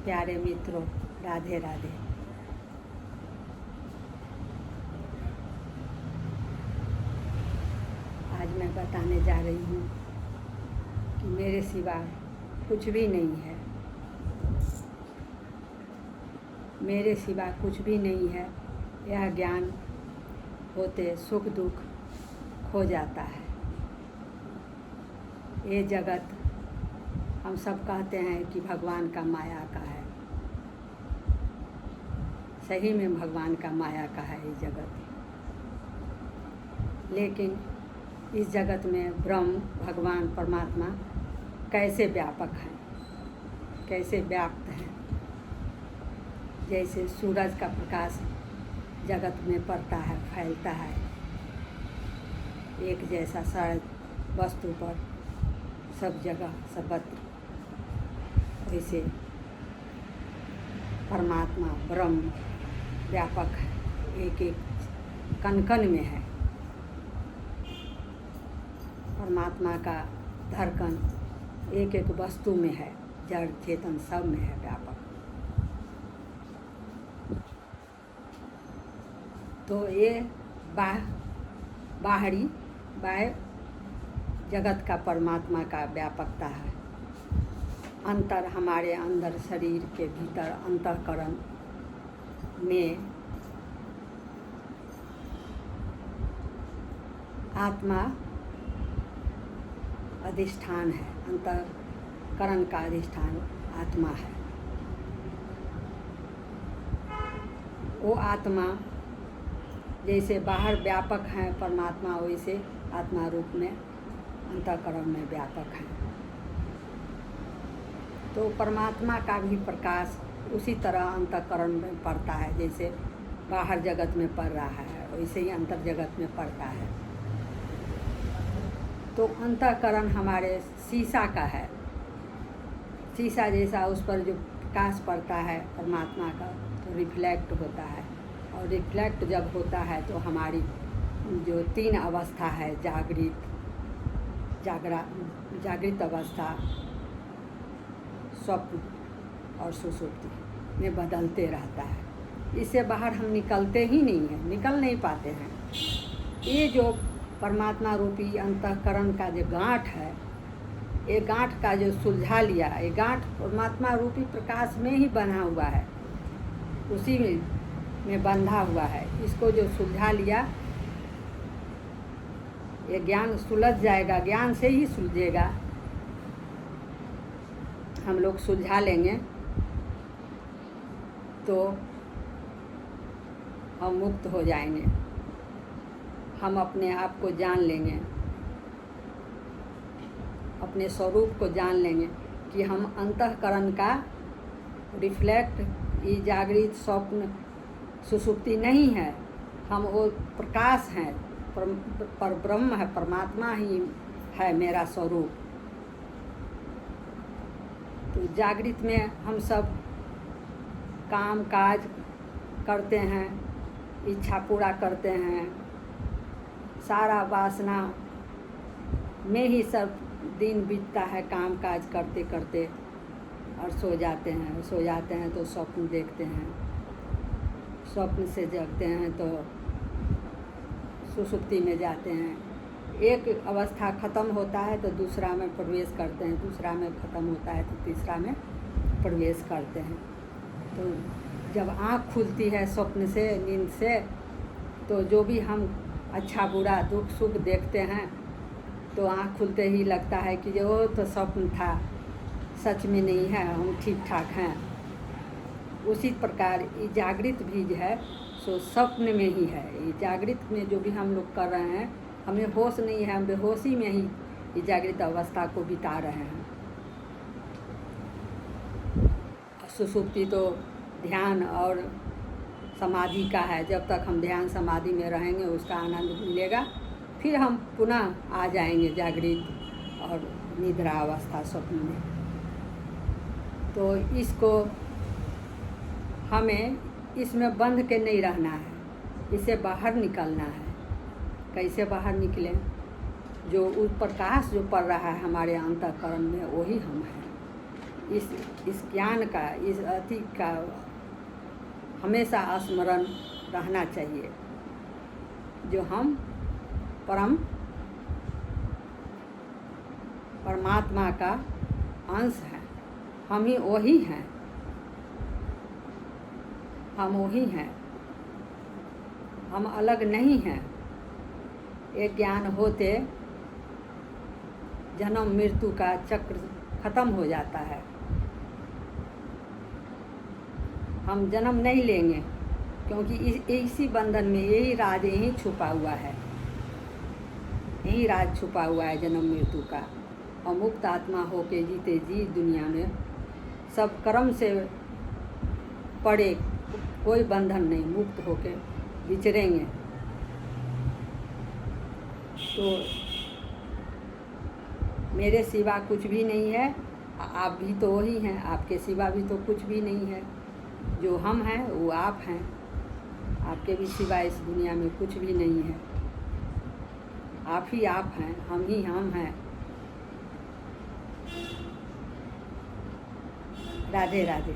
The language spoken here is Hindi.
प्यारे मित्रों, राधे राधे। आज मैं बताने जा रही हूँ कि मेरे सिवा कुछ भी नहीं है। मेरे सिवा कुछ भी नहीं है, यह ज्ञान होते सुख दुख खो जाता है। ये जगत हम सब कहते हैं कि भगवान का माया का है। सही में भगवान का माया का है ये जगत। लेकिन इस जगत में ब्रह्म, भगवान, परमात्मा कैसे व्यापक हैं, कैसे व्याप्त हैं। जैसे सूरज का प्रकाश जगत में पड़ता है, फैलता है, एक जैसा सारे वस्तु पर सब जगह सर्वत्र, वैसे परमात्मा ब्रह्म व्यापक है, एक एक कण कण में है। परमात्मा का धड़कन एक एक वस्तु में है, जड़ चेतन सब में है व्यापक। तो ये बाहरी बाह्य जगत का परमात्मा का व्यापकता है। अंतर हमारे अंदर शरीर के भीतर अंतःकरण में आत्मा अधिष्ठान है। अंतःकरण का अधिष्ठान आत्मा है। वो आत्मा जैसे बाहर व्यापक है परमात्मा, वैसे आत्मा रूप में अंतःकरण में व्यापक है। तो परमात्मा का भी प्रकाश उसी तरह अंतःकरण में पड़ता है, जैसे बाहर जगत में पड़ रहा है वैसे ही अंतर जगत में पड़ता है। तो अंतःकरण हमारे शीशा का है। शीशा जैसा उस पर जो प्रकाश पड़ता है परमात्मा का, तो रिफ्लेक्ट होता है। और रिफ्लेक्ट जब होता है तो हमारी जो तीन अवस्था है, जागृत अवस्था, स्वप्न और सुषुप्ति में बदलते रहता है। इससे बाहर हम निकलते ही नहीं हैं, निकल नहीं पाते हैं। ये जो परमात्मा रूपी अंतःकरण का जो गांठ है, ये गांठ का जो सुलझा लिया, ये गांठ परमात्मा रूपी प्रकाश में ही बना हुआ है, उसी में बंधा हुआ है। इसको जो सुलझा लिया, ये ज्ञान सुलझ जाएगा, ज्ञान से ही सुलझेगा। हम लोग सुलझा लेंगे तो हम मुक्त हो जाएंगे। हम अपने आप को जान लेंगे, अपने स्वरूप को जान लेंगे कि हम अंतःकरण का रिफ्लेक्ट, ये जागृत स्वप्न सुषुप्ति नहीं है, हम वो प्रकाश हैं, पर ब्रह्म है, परमात्मा ही है मेरा स्वरूप। तो जागृत में हम सब काम काज करते हैं, इच्छा पूरा करते हैं, सारा वासना में ही सब दिन बीतता है, काम काज करते करते, और सो जाते हैं तो स्वप्न देखते हैं, स्वप्न से जगते हैं तो सुषुप्ति में जाते हैं। एक अवस्था ख़त्म होता है तो दूसरा में प्रवेश करते हैं, दूसरा में ख़त्म होता है तो तीसरा में प्रवेश करते हैं। तो जब आँख खुलती है स्वप्न से, नींद से, तो जो भी हम अच्छा बुरा दुख सुख देखते हैं, तो आँख खुलते ही लगता है कि वो तो स्वप्न था, सच में नहीं है, हम ठीक ठाक हैं। उसी प्रकार ये जागृत भी जो है सो स्वप्न में ही है। ये जागृत में जो भी हम लोग कर रहे हैं, हमें होश नहीं है, हम बेहोशी में ही ये जागृत अवस्था को बिता रहे हैं। सुषुप्ति तो ध्यान और समाधि का है। जब तक हम ध्यान समाधि में रहेंगे उसका आनंद मिलेगा, फिर हम पुनः आ जाएंगे जागृत और निद्रा अवस्था स्वप्न में। तो इसको हमें इसमें बंध के नहीं रहना है, इससे बाहर निकलना है। कैसे बाहर निकलें? जो प्रकाश जो पड़ रहा है हमारे अंतःकरण में, वही हम हैं। इस ज्ञान का, इस अति का हमेशा स्मरण रहना चाहिए, जो हम परमात्मा का अंश हैं। हम ही वही हैं, हम वही हैं, हम अलग नहीं हैं। एक ज्ञान होते जन्म मृत्यु का चक्र खत्म हो जाता है। हम जन्म नहीं लेंगे, क्योंकि इसी बंधन में यही राज यही छुपा हुआ है, यही राज छुपा हुआ है जन्म मृत्यु का। और मुक्त आत्मा होके जीते जी दुनिया में सब कर्म से पड़े, कोई बंधन नहीं, मुक्त होके विचरेंगे। तो मेरे सिवा कुछ भी नहीं है, आप भी तो वही हैं, आपके सिवा भी तो कुछ भी नहीं है। जो हम हैं वो आप हैं, आपके भी सिवा इस दुनिया में कुछ भी नहीं है। आप ही आप हैं, हम ही हम हैं। राधे राधे।